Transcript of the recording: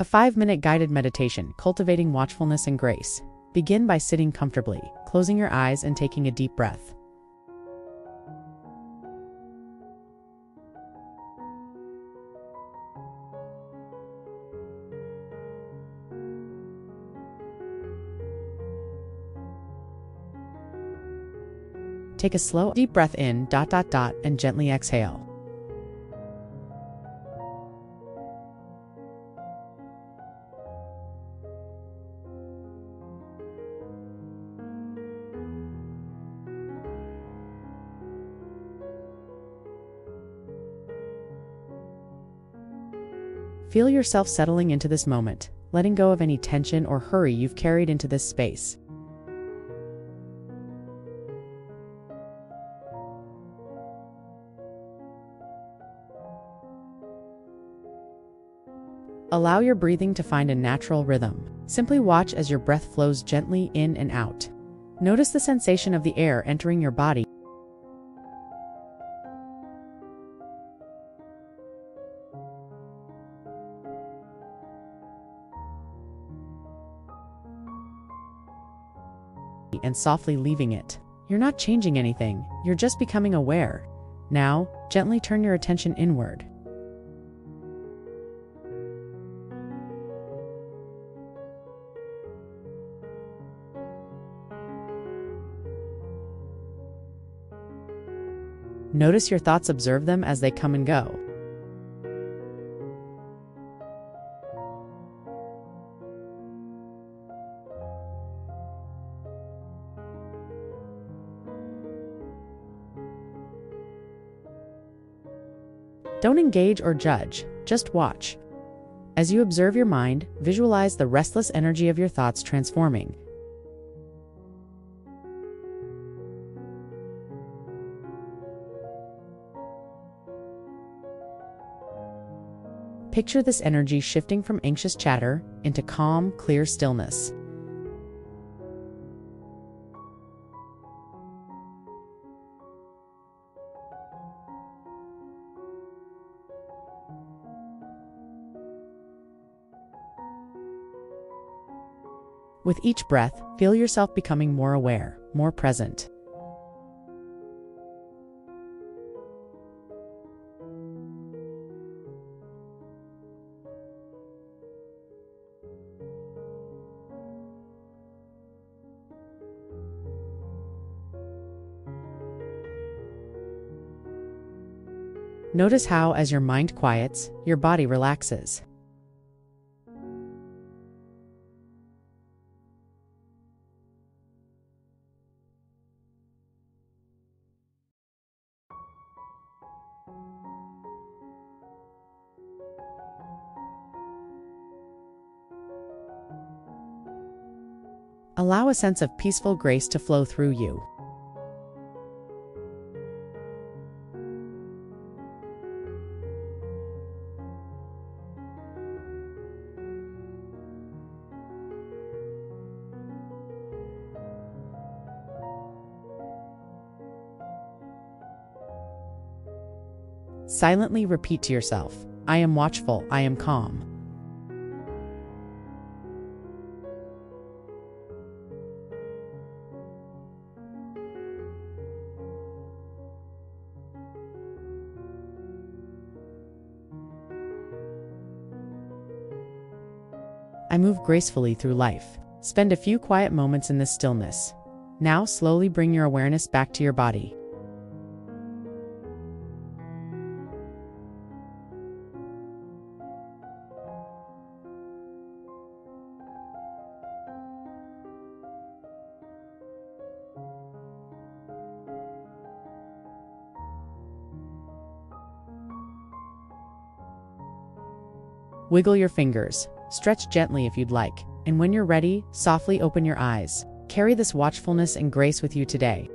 A 5-minute guided meditation, cultivating watchfulness and grace. Begin by sitting comfortably, closing your eyes and taking a deep breath. Take a slow, deep breath in, and gently exhale. Feel yourself settling into this moment, letting go of any tension or hurry you've carried into this space. Allow your breathing to find a natural rhythm. Simply watch as your breath flows gently in and out. Notice the sensation of the air entering your body. And softly leaving it. You're not changing anything, you're just becoming aware. Now, gently turn your attention inward. Notice your thoughts, observe them as they come and go. Don't engage or judge, just watch. As you observe your mind, visualize the restless energy of your thoughts transforming. Picture this energy shifting from anxious chatter into calm, clear stillness. With each breath, feel yourself becoming more aware, more present. Notice how, as your mind quiets, your body relaxes. Allow a sense of peaceful grace to flow through you. Silently repeat to yourself, I am watchful, I am calm. I move gracefully through life. Spend a few quiet moments in this stillness. Now slowly bring your awareness back to your body. Wiggle your fingers. Stretch gently if you'd like, and when you're ready, softly open your eyes. Carry this watchfulness and grace with you today.